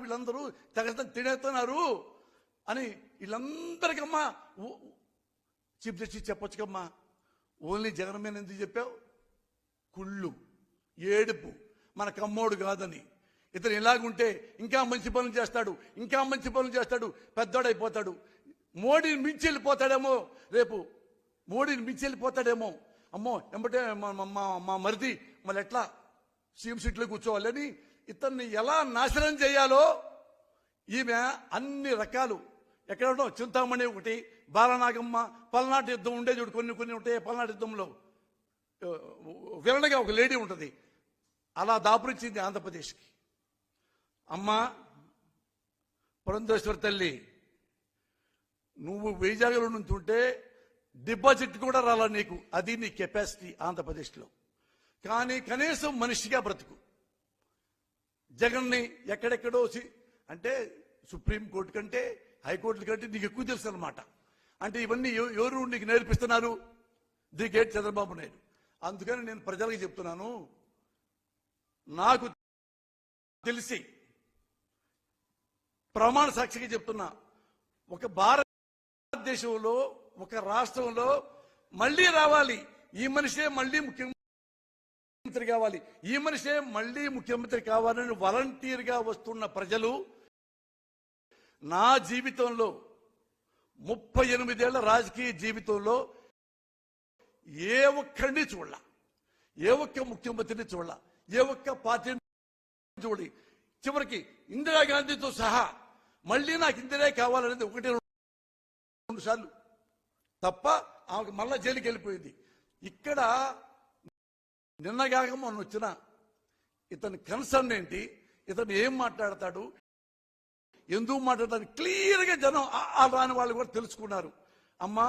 వీళ్ళందరూ తెగ తినేస్తున్నారు అని వీళ్ళందరికమ్మా చీఫ్ జస్టిస్ చెప్పొచ్చుకమ్మా. ఓన్లీ జగన్ మీద ఎందుకు చెప్పావు? కుళ్ళు, ఏడుపు, మన కమ్మోడు కాదని. ఇతను ఇలాగుంటే ఇంకా మంచి పనులు చేస్తాడు, ఇంకా మంచి పనులు చేస్తాడు, పెద్దోడైపోతాడు. మోడీని మించి వెళ్ళిపోతాడేమో, రేపు మోడీని మించి వెళ్ళిపోతాడేమో. అమ్మో ఎంబటే మా మరిది మళ్ళీ ఎట్లా సీఎం సీట్లో కూర్చోవాలని ఇతన్ని ఎలా నాశనం చేయాలో ఈమె అన్ని రకాలు. ఎక్కడ చింతామణి ఒకటి, బాలనాగమ్మ, పల్నాటి యుద్ధం ఉండేది కొన్ని ఉంటాయి. పల్నాటి యుద్ధంలో విరణగా ఒక లేడీ ఉంటుంది, అలా దాపురించింది ఆంధ్రప్రదేశ్కి. అమ్మ పురంధేశ్వరి తల్లి, నువ్వు వైజాగ్లో నుంచి ఉంటే డిపాజిట్ కూడా రాలా నీకు, అది నీ కెపాసిటీ ఆంధ్రప్రదేశ్లో. కానీ కనీసం మనిషిగా బ్రతుకు. జగన్ని ఎక్కడెక్కడో అంటే సుప్రీంకోర్టు కంటే హైకోర్టుల కంటే నీకు ఎక్కువ తెలుసు అనమాట. అంటే ఇవన్నీ ఎవరు నీకు నేర్పిస్తున్నారు? The gate Chandrababu Naidu. అందుకని నేను ప్రజలకు చెప్తున్నాను, నాకు తెలిసి ప్రమాణ సాక్షిగా చెప్తున్నా, ఒక భారతదేశంలో ఒక రాష్ట్రంలో మళ్ళీ రావాలి, ఈ మనిషే మళ్ళీ ముఖ్యమంత్రి కావాలి, ఈ మనిషే మళ్ళీ ముఖ్యమంత్రి కావాలని వాలంటీర్గా వస్తున్న ప్రజలు నా జీవితంలో 38 ఏళ్ల రాజకీయ జీవితంలో ఏ ఒక్కడిని చూడాల, ఏ ఒక్క ముఖ్యమంత్రిని చూడాల, ఏ ఒక్క పార్టీని చూడి, చివరికి ఇందిరాగాంధీతో సహా మళ్ళీ నాకు ఇందిరే కావాలనేది 1-2 సార్లు తప్ప ఆమెకు మళ్ళా జైలుకి వెళ్ళిపోయింది. ఇక్కడ నిన్నగాక మొన్న వచ్చిన ఇతని కన్సర్న్ ఏంటి, ఇతను ఏం మాట్లాడతాడు, ఎందుకు మాట్లాడతాడు క్లియర్గా జనం రాని వాళ్ళు కూడా తెలుసుకున్నారు. అమ్మా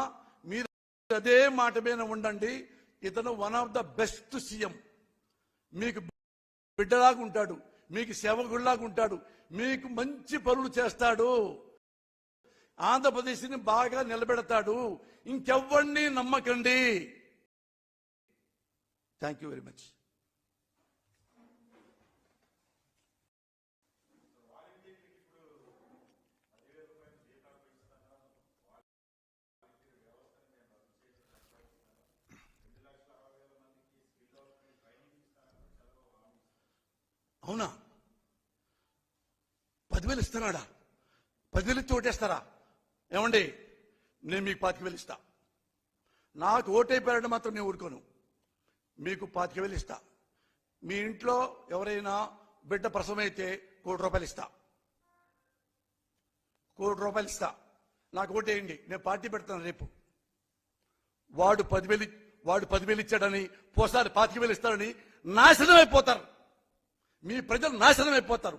మీరు అదే మాట మీద ఉండండి. ఇతను one of the best CM. మీకు బిడ్డలాగా ఉంటాడు, మీకు సేవకుడిలాగా ఉంటాడు, మీకు మంచి పనులు చేస్తాడు, ఆంధ్రప్రదేశ్ని బాగా నిలబెడతాడు. ఇంకెవ్వరిని నమ్మకండి. Thank you very much. అవునా? 10,000 ఇస్తున్నాడా? 10,000 ఇచ్చి ఓటేస్తారా? ఏమండి, నేను మీకు 25,000 ఇస్తా. నాకు ఓటైపోయారంటే మాత్రం నేను ఊరుకోను. మీకు 25,000 ఇస్తా. మీ ఇంట్లో ఎవరైనా బిడ్డ ప్రసవమైతే ₹1,00,00,000 ఇస్తా. ₹1,00,00,000 నాకు ఓటేయండి, నేను పార్టీ పెడతాను రేపు. వాడు 10,000 ఇచ్చాడని పోసారి 25,000 ఇస్తాడని నాశనం అయిపోతారు. మీ ప్రజలు నాశనం అయిపోతారు.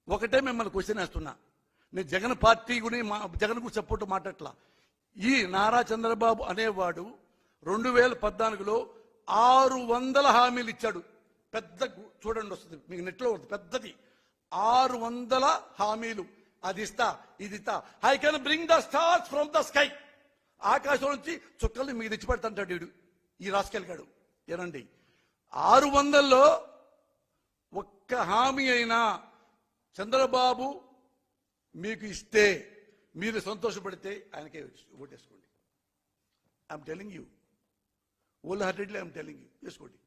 ఒకటే మిమ్మల్ని క్వశ్చన్ వేస్తున్నా, నేను జగన్ పార్టీ జగన్ కు సపోర్ట్ మాట్లాడట్లా. ఈ నారా చంద్రబాబు అనేవాడు 2014లో 600 హామీలు ఇచ్చాడు. పెద్ద చూడండి వస్తుంది మీకు నెట్లో, పెద్దది 600 హామీలు. అది ఇస్తా, ఇది ఇస్తా, I can bring the stars from the sky. ఆకాశం నుంచి చుక్కల్ని మీకు తెచ్చి పెడతాంటాడు వీడు, ఈ రాసుకెళ్ళగాడు. ఏనండి, 600లో ఒక్క హామీ అయినా చంద్రబాబు మీకు ఇస్తే మీరు సంతోషపడితే ఆయనకే ఓటేసుకోండి. I'm telling you, wholeheartedly I'm telling you, వేసుకోండి.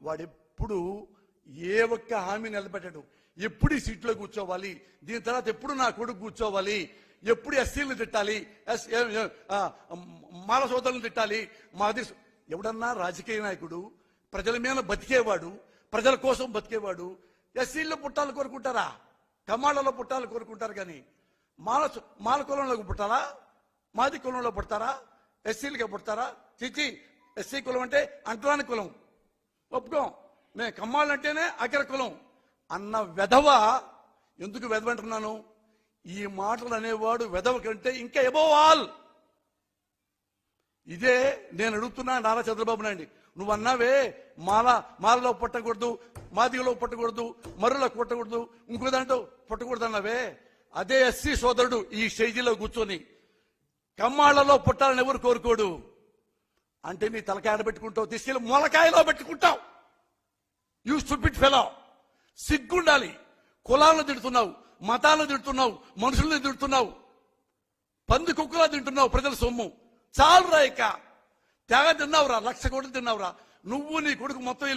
వాడు ఎప్పుడు ఏ ఒక్క హామీ నిలబెట్టాడు. ఎప్పుడు ఈ సీట్లో కూర్చోవాలి, దీని తర్వాత ఎప్పుడు నా కొడుకు కూర్చోవాలి, ఎప్పుడు ఎస్సీలను తిట్టాలి, మాల సోదరులను తిట్టాలి. మాది ఎవడన్నా రాజకీయ నాయకుడు ప్రజల మీద బతికేవాడు, ప్రజల కోసం బతికేవాడు ఎస్సీల్లో పుట్టాలు కోరుకుంటారా? కమాళ్ళలో పుట్టాలు కోరుకుంటారు. కానీ మాల కులంలో పుట్టారా? మాది కులంలో పుడతారా? ఎస్సీలుగా పుడతారా? చిచి, ఎస్సీ కులం అంటే అంటరాని కులం, ఒప్పుకోం. మేము కమ్మాళ్ళు అంటేనే అగ్ర కులం అన్న వెధవ. ఎందుకు వెధవ అంటున్నాను? ఈ మాటలు అనేవాడు వెధవ కంటే ఇంకా అబోవ్ ఆల్. ఇదే నేను అడుగుతున్నా నారా చంద్రబాబు నాయుడు. నువ్వు అన్నావే మాలలో పుట్టకూడదు, మాదిగలో పుట్టకూడదు, మరులో పుట్టకూడదు, ఇంకో దాంట్లో పుట్టకూడదు అన్నావే. అదే ఎస్సీ సోదరుడు ఈ స్టేజీలో కూర్చొని కమ్మాళ్లలో పుట్టాలని ఎవరు కోరుకోడు అంటే నీ తలకాయ పెట్టుకుంటావు, తీసుకెళ్ళి మొలకాయలో పెట్టుకుంటావు. You stupid fellow. సిగ్గుండాలి. కులాలను తిడుతున్నావు, మతాలను తిడుతున్నావు, మనుషుల్ని తిడుతున్నావు, పంది కుక్కలా తింటున్నావు ప్రజల సొమ్ము. చాలు రా, ఇక తెగ తిన్నావురా, 1,00,000 కోట్లు తిన్నావురా. నువ్వు నీ కొడుకు మొత్తం